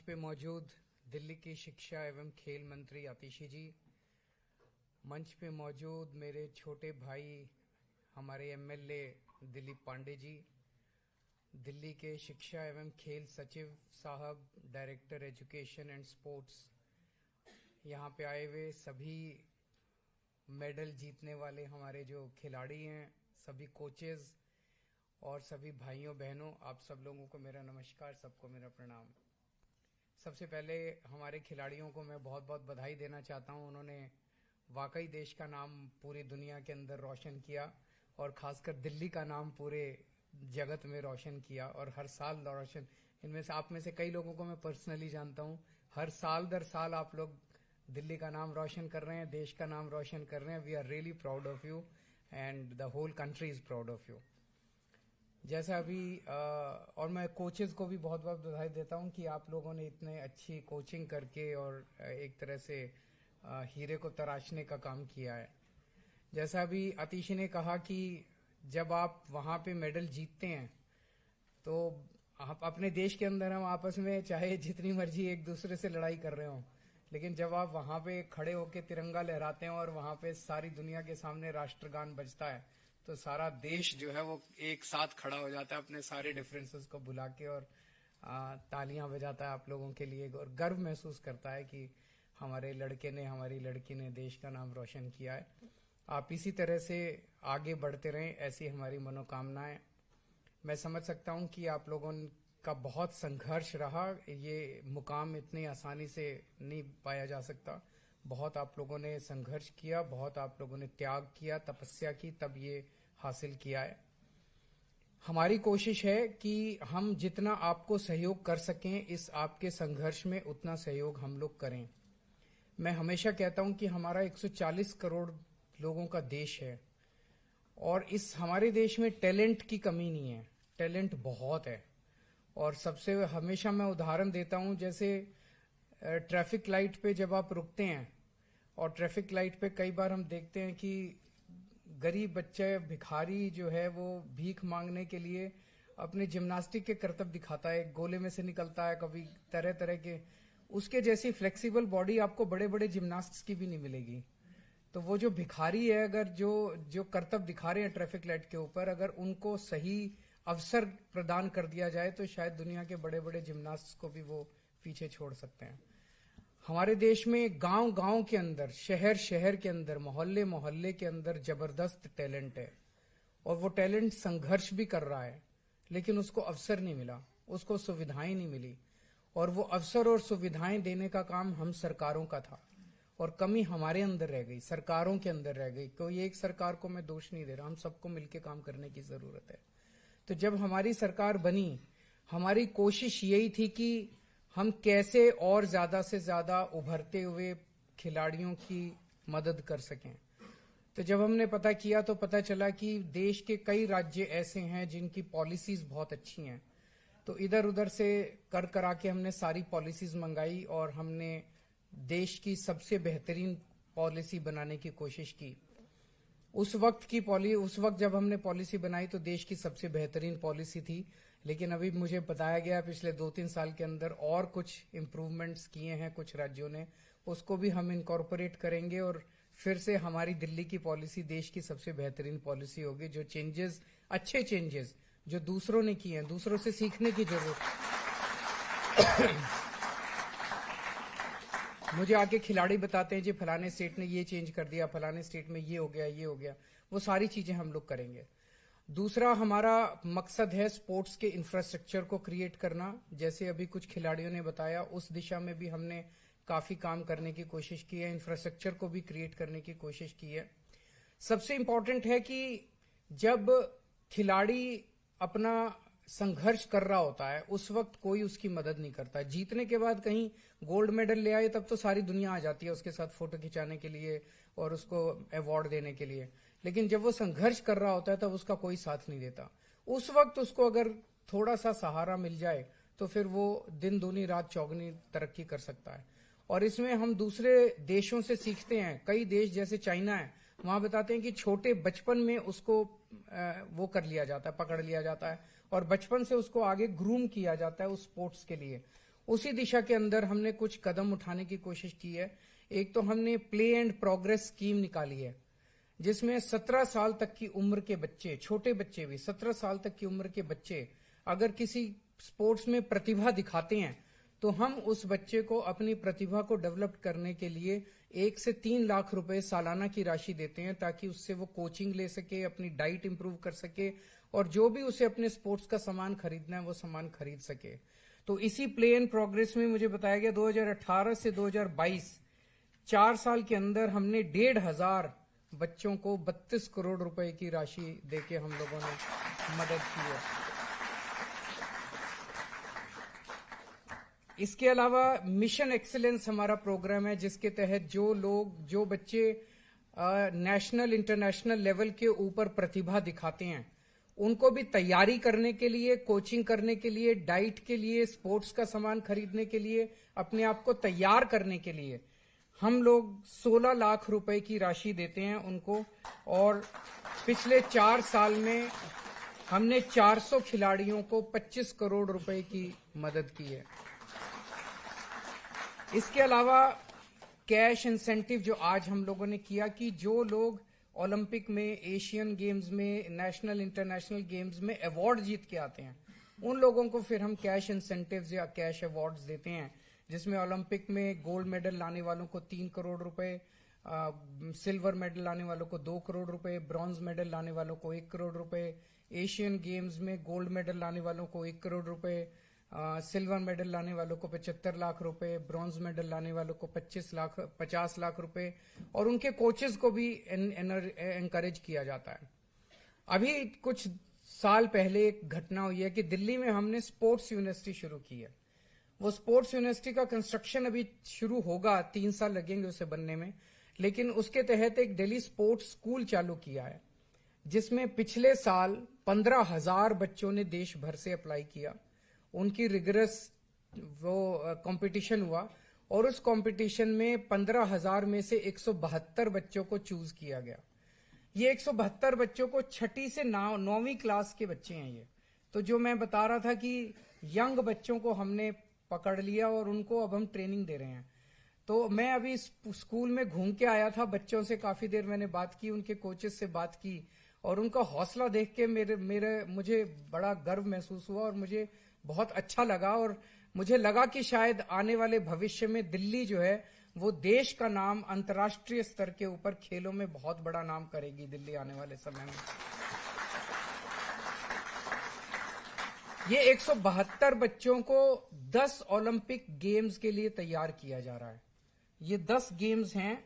पे मौजूद दिल्ली की शिक्षा एवं खेल मंत्री आतिशी जी, मंच पे मौजूद मेरे छोटे भाई हमारे एमएलए दिलीप पांडे जी, दिल्ली के शिक्षा एवं खेल सचिव साहब, डायरेक्टर एजुकेशन एंड स्पोर्ट्स, यहाँ पे आए हुए सभी मेडल जीतने वाले हमारे जो खिलाड़ी हैं, सभी कोचेज और सभी भाइयों बहनों, आप सब लोगों को मेरा नमस्कार, सबको मेरा प्रणाम। सबसे पहले हमारे खिलाड़ियों को मैं बहुत बहुत बधाई देना चाहता हूं। उन्होंने वाकई देश का नाम पूरी दुनिया के अंदर रोशन किया और खासकर दिल्ली का नाम पूरे जगत में रोशन किया और हर साल रोशन। इनमें से आप में से कई लोगों को मैं पर्सनली जानता हूं। हर साल दर साल आप लोग दिल्ली का नाम रोशन कर रहे हैं, देश का नाम रोशन कर रहे हैं। We are really proud of you and the whole country is proud of you. जैसा अभी और मैं कोचेस को भी बहुत बहुत बधाई देता हूं कि आप लोगों ने इतने अच्छी कोचिंग करके और एक तरह से हीरे को तराशने का काम किया है। जैसा अभी आतिशी ने कहा कि जब आप वहां पे मेडल जीतते हैं तो आप अपने देश के अंदर हम आपस में चाहे जितनी मर्जी एक दूसरे से लड़ाई कर रहे हो, लेकिन जब आप वहां पे खड़े होकर तिरंगा लहराते हैं और वहां पे सारी दुनिया के सामने राष्ट्रगान बजता है तो सारा देश जो है वो एक साथ खड़ा हो जाता है, अपने सारे डिफरेंसेस को भुला के, और तालियां बजाता है आप लोगों के लिए और गर्व महसूस करता है कि हमारे लड़के ने, हमारी लड़की ने देश का नाम रोशन किया है। आप इसी तरह से आगे बढ़ते रहें, ऐसी हमारी मनोकामनाएं। मैं समझ सकता हूं कि आप लोगों का बहुत संघर्ष रहा, ये मुकाम इतनी आसानी से नहीं पाया जा सकता। बहुत आप लोगों ने संघर्ष किया, बहुत आप लोगों ने त्याग किया, तपस्या की, तब ये हासिल किया है। हमारी कोशिश है कि हम जितना आपको सहयोग कर सकें इस आपके संघर्ष में, उतना सहयोग हम लोग करें। मैं हमेशा कहता हूं कि हमारा 140 करोड़ लोगों का देश है और इस हमारे देश में टैलेंट की कमी नहीं है, टैलेंट बहुत है। और सबसे हमेशा मैं उदाहरण देता हूं, जैसे ट्रैफिक लाइट पे जब आप रुकते हैं और ट्रैफिक लाइट पे कई बार हम देखते हैं कि गरीब बच्चे, भिखारी जो है वो भीख मांगने के लिए अपने जिम्नास्टिक के करतब दिखाता है, गोले में से निकलता है, कभी तरह तरह के। उसके जैसी फ्लेक्सिबल बॉडी आपको बड़े बड़े जिम्नास्टिक्स की भी नहीं मिलेगी। तो वो जो भिखारी है, अगर जो करतब दिखा रहे हैं ट्रैफिक लाइट के ऊपर, अगर उनको सही अवसर प्रदान कर दिया जाए तो शायद दुनिया के बड़े बड़े जिम्नास्ट को भी वो पीछे छोड़ सकते हैं। हमारे देश में गांव गांव के अंदर, शहर शहर के अंदर, मोहल्ले मोहल्ले के अंदर जबरदस्त टैलेंट है और वो टैलेंट संघर्ष भी कर रहा है, लेकिन उसको अवसर नहीं मिला, उसको सुविधाएं नहीं मिली। और वो अवसर और सुविधाएं देने का काम हम सरकारों का था और कमी हमारे अंदर रह गई, सरकारों के अंदर रह गई। कोई एक सरकार को मैं दोष नहीं दे रहा, हम सबको मिलकर काम करने की जरूरत है। तो जब हमारी सरकार बनी, हमारी कोशिश यही थी कि हम कैसे और ज्यादा से ज्यादा उभरते हुए खिलाड़ियों की मदद कर सकें। तो जब हमने पता किया तो पता चला कि देश के कई राज्य ऐसे हैं जिनकी पॉलिसीज बहुत अच्छी हैं। तो इधर उधर से कर करा के हमने सारी पॉलिसीज मंगाई और हमने देश की सबसे बेहतरीन पॉलिसी बनाने की कोशिश की। उस वक्त जब हमने पॉलिसी बनाई तो देश की सबसे बेहतरीन पॉलिसी थी, लेकिन अभी मुझे बताया गया पिछले 2-3 साल के अंदर और कुछ इम्प्रूवमेंट्स किए हैं कुछ राज्यों ने, उसको भी हम इनकॉर्पोरेट करेंगे और फिर से हमारी दिल्ली की पॉलिसी देश की सबसे बेहतरीन पॉलिसी होगी। जो चेंजेस, अच्छे चेंजेस जो दूसरों ने किए हैं, दूसरों से सीखने की जरूरत। मुझे आके खिलाड़ी बताते हैं जी फलाने स्टेट ने ये चेंज कर दिया, फलाने स्टेट में ये हो गया, ये हो गया। वो सारी चीजें हम लोग करेंगे। दूसरा हमारा मकसद है स्पोर्ट्स के इंफ्रास्ट्रक्चर को क्रिएट करना। जैसे अभी कुछ खिलाड़ियों ने बताया, उस दिशा में भी हमने काफी काम करने की कोशिश की है, इंफ्रास्ट्रक्चर को भी क्रिएट करने की कोशिश की है। सबसे इंपॉर्टेंट है कि जब खिलाड़ी अपना संघर्ष कर रहा होता है उस वक्त कोई उसकी मदद नहीं करता। जीतने के बाद कहीं गोल्ड मेडल ले आए तब तो सारी दुनिया आ जाती है उसके साथ फोटो खिंचाने के लिए और उसको अवार्ड देने के लिए, लेकिन जब वो संघर्ष कर रहा होता है तब उसका कोई साथ नहीं देता। उस वक्त उसको अगर थोड़ा सा सहारा मिल जाए तो फिर वो दिन दूनी रात चौगनी तरक्की कर सकता है। और इसमें हम दूसरे देशों से सीखते हैं। कई देश जैसे चाइना है, वहां बताते हैं कि छोटे बचपन में उसको वो कर लिया जाता है, पकड़ लिया जाता है और बचपन से उसको आगे ग्रूम किया जाता है उस स्पोर्ट्स के लिए। उसी दिशा के अंदर हमने कुछ कदम उठाने की कोशिश की है। एक तो हमने प्ले एंड प्रोग्रेस स्कीम निकाली है, जिसमें 17 साल तक की उम्र के बच्चे, छोटे बच्चे भी 17 साल तक की उम्र के बच्चे अगर किसी स्पोर्ट्स में प्रतिभा दिखाते हैं तो हम उस बच्चे को अपनी प्रतिभा को डेवलप करने के लिए 1 से 3 लाख रुपए सालाना की राशि देते हैं, ताकि उससे वो कोचिंग ले सके, अपनी डाइट इंप्रूव कर सके और जो भी उसे अपने स्पोर्ट्स का सामान खरीदना है वो सामान खरीद सके। तो इसी प्ले एंड प्रोग्रेस में मुझे बताया गया 2018 से 2022 4 साल के अंदर हमने 1,500 बच्चों को 32 करोड़ रुपए की राशि देके हम लोगों ने मदद की है। इसके अलावा मिशन एक्सीलेंस हमारा प्रोग्राम है, जिसके तहत जो बच्चे नेशनल इंटरनेशनल लेवल के ऊपर प्रतिभा दिखाते हैं उनको भी तैयारी करने के लिए, कोचिंग करने के लिए, डाइट के लिए, स्पोर्ट्स का सामान खरीदने के लिए, अपने आप को तैयार करने के लिए हम लोग 16 लाख रुपए की राशि देते हैं उनको। और पिछले 4 साल में हमने 400 खिलाड़ियों को 25 करोड़ रुपए की मदद की है। इसके अलावा कैश इंसेंटिव जो आज हम लोगों ने किया कि जो लोग ओलंपिक में, एशियन गेम्स में, नेशनल इंटरनेशनल गेम्स में अवार्ड जीत के आते हैं उन लोगों को फिर हम कैश इंसेंटिव्स या कैश अवार्ड्स देते हैं, जिसमें ओलंपिक में गोल्ड मेडल लाने वालों को 3 करोड़ रुपए, सिल्वर मेडल लाने वालों को 2 करोड़ रुपए, ब्रॉन्ज मेडल लाने वालों को 1 करोड़ रुपए, एशियन गेम्स में गोल्ड मेडल लाने वालों को 1 करोड़ रुपए, सिल्वर मेडल लाने वालों को 75 लाख रुपए, ब्रॉन्ज मेडल लाने वालों को 50 लाख रुपए और उनके कोचेस को भी एनकरेज किया जाता है। अभी कुछ साल पहले एक घटना हुई है कि दिल्ली में हमने स्पोर्ट्स यूनिवर्सिटी शुरू की है। वो स्पोर्ट्स यूनिवर्सिटी का कंस्ट्रक्शन अभी शुरू होगा, 3 साल लगेंगे उसे बनने में, लेकिन उसके तहत एक दिल्ली स्पोर्ट्स स्कूल चालू किया है, जिसमें पिछले साल 15,000 बच्चों ने देश भर से अप्लाई किया। उनकी रिगरस वो कंपटीशन हुआ और उस कंपटीशन में 15,000 में से 172 बच्चों को चूज किया गया। ये 172 बच्चों को 6ठी से 9वीं क्लास के बच्चे हैं ये। तो जो मैं बता रहा था कि यंग बच्चों को हमने पकड़ लिया और उनको अब हम ट्रेनिंग दे रहे हैं। तो मैं अभी स्कूल में घूम के आया था, बच्चों से काफी देर मैंने बात की, उनके कोचेस से बात की और उनका हौसला देख के मुझे बड़ा गर्व महसूस हुआ और मुझे बहुत अच्छा लगा। और मुझे लगा कि शायद आने वाले भविष्य में दिल्ली जो है वो देश का नाम अंतर्राष्ट्रीय स्तर के ऊपर खेलों में बहुत बड़ा नाम करेगी दिल्ली आने वाले समय में। ये 172 बच्चों को 10 ओलंपिक गेम्स के लिए तैयार किया जा रहा है। ये 10 गेम्स हैं: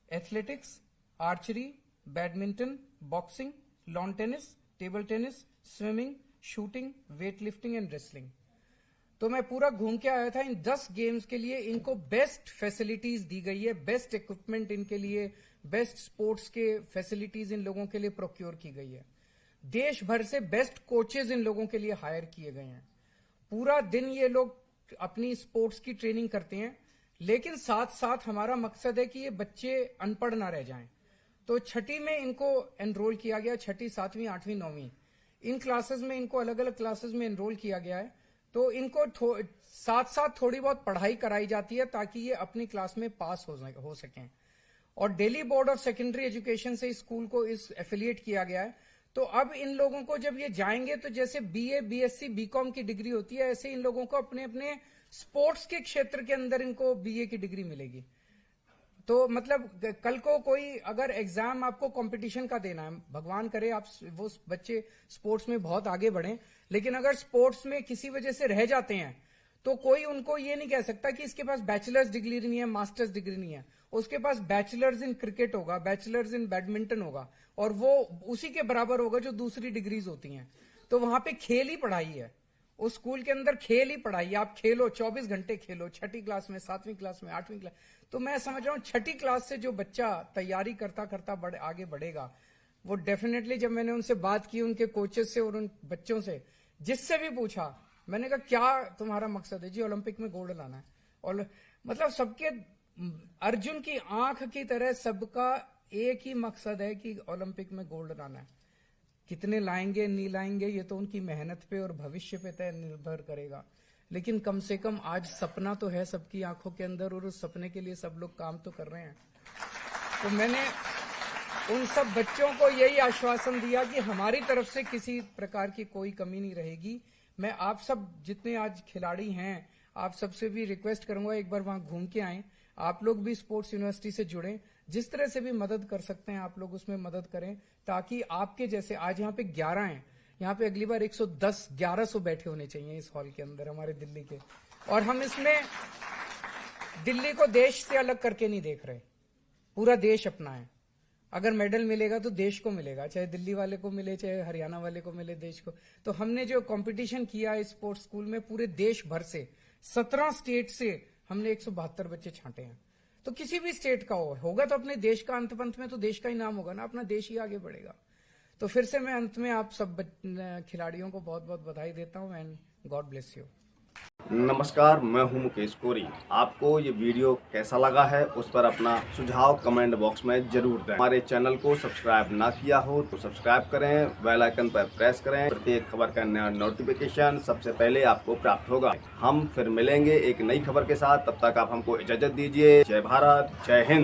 athletics, archery, badminton, boxing, lawn tennis, table tennis, swimming, shooting, weight lifting and wrestling. तो मैं पूरा घूम के आया था। इन 10 गेम्स के लिए इनको बेस्ट फैसिलिटीज दी गई है, बेस्ट इक्विपमेंट इनके लिए, बेस्ट स्पोर्ट्स के फैसिलिटीज इन लोगों के लिए प्रोक्योर की गई है। देश भर से बेस्ट कोचेज इन लोगों के लिए हायर किए गए हैं। पूरा दिन ये लोग अपनी स्पोर्ट्स की ट्रेनिंग करते हैं, लेकिन साथ साथ हमारा मकसद है कि ये बच्चे अनपढ़ ना रह जाएं। तो 6ठी में इनको एनरोल किया गया, 6ठी, 7वीं, 8वीं, 9वीं इन क्लासेस में इनको अलग अलग क्लासेस में एनरोल किया गया है। तो इनको साथ साथ थोड़ी बहुत पढ़ाई कराई जाती है ताकि ये अपनी क्लास में पास हो सकें। और Delhi board of secondary education से इस स्कूल को एफिलिएट किया गया है। तो अब इन लोगों को जब ये जाएंगे तो जैसे बीए, बीएससी, बीकॉम की डिग्री होती है, ऐसे इन लोगों को अपने अपने स्पोर्ट्स के क्षेत्र के अंदर इनको बीए की डिग्री मिलेगी। तो मतलब कल को कोई अगर एग्जाम आपको कंपटीशन का देना है, भगवान करे आप वो बच्चे स्पोर्ट्स में बहुत आगे बढ़ें, लेकिन अगर स्पोर्ट्स में किसी वजह से रह जाते हैं तो कोई उनको ये नहीं कह सकता कि इसके पास बैचलर्स डिग्री नहीं है, मास्टर्स डिग्री नहीं है। उसके पास बैचलर्स इन क्रिकेट होगा, बैचलर्स इन बैडमिंटन होगा और वो उसी के बराबर होगा जो दूसरी डिग्रीज होती हैं। तो वहां पे खेल ही पढ़ाई है, उस स्कूल के अंदर खेल ही पढ़ाई। आप खेलो, 24 घंटे खेलो, 6ठी क्लास में, 7वीं क्लास में, 8वीं क्लास। तो मैं समझ रहा हूं 6ठी क्लास से जो बच्चा तैयारी करता करता आगे बढ़ेगा, वो डेफिनेटली, जब मैंने उनसे बात की, उनके कोचेस से और उन बच्चों से, जिससे भी पूछा, मैंने कहा क्या तुम्हारा मकसद है? जी ओलंपिक में गोल्ड लाना है। और मतलब सबके अर्जुन की आंख की तरह सबका एक ही मकसद है कि ओलंपिक में गोल्ड लाना है। कितने लाएंगे नहीं लाएंगे ये तो उनकी मेहनत पे और भविष्य पे तय निर्भर करेगा, लेकिन कम से कम आज सपना तो है सबकी आंखों के अंदर और उस सपने के लिए सब लोग काम तो कर रहे हैं। तो मैंने उन सब बच्चों को यही आश्वासन दिया कि हमारी तरफ से किसी प्रकार की कोई कमी नहीं रहेगी। मैं आप सब जितने आज खिलाड़ी हैं, आप सबसे भी रिक्वेस्ट करूंगा एक बार वहां घूम के आएं। आप लोग भी स्पोर्ट्स यूनिवर्सिटी से जुड़ें, जिस तरह से भी मदद कर सकते हैं आप लोग उसमें मदद करें, ताकि आपके जैसे आज यहाँ पे 11 हैं, यहाँ पे अगली बार 110 1100 बैठे होने चाहिए इस हॉल के अंदर हमारे दिल्ली के। और हम इसमें दिल्ली को देश से अलग करके नहीं देख रहे, पूरा देश अपना है। अगर मेडल मिलेगा तो देश को मिलेगा, चाहे दिल्ली वाले को मिले चाहे हरियाणा वाले को मिले, देश को। तो हमने जो कंपटीशन किया इस स्पोर्ट्स स्कूल में पूरे देश भर से 17 स्टेट से हमने 172 बच्चे छांटे हैं। तो किसी भी स्टेट का होगा तो अपने देश का अंत पंत में तो देश का ही नाम होगा ना, अपना देश ही आगे बढ़ेगा। तो फिर से मैं अंत में आप सब खिलाड़ियों को बहुत बहुत बधाई देता हूं एंड गॉड ब्लेस यू। नमस्कार, मैं हूं मुकेश कोरी। आपको ये वीडियो कैसा लगा है उस पर अपना सुझाव कमेंट बॉक्स में जरूर दें। हमारे चैनल को सब्सक्राइब ना किया हो तो सब्सक्राइब करें, बेल आइकन पर प्रेस करें। प्रत्येक खबर का नया नोटिफिकेशन सबसे पहले आपको प्राप्त होगा। हम फिर मिलेंगे एक नई खबर के साथ, तब तक आप हमको इजाजत दीजिए। जय भारत, जय हिंद।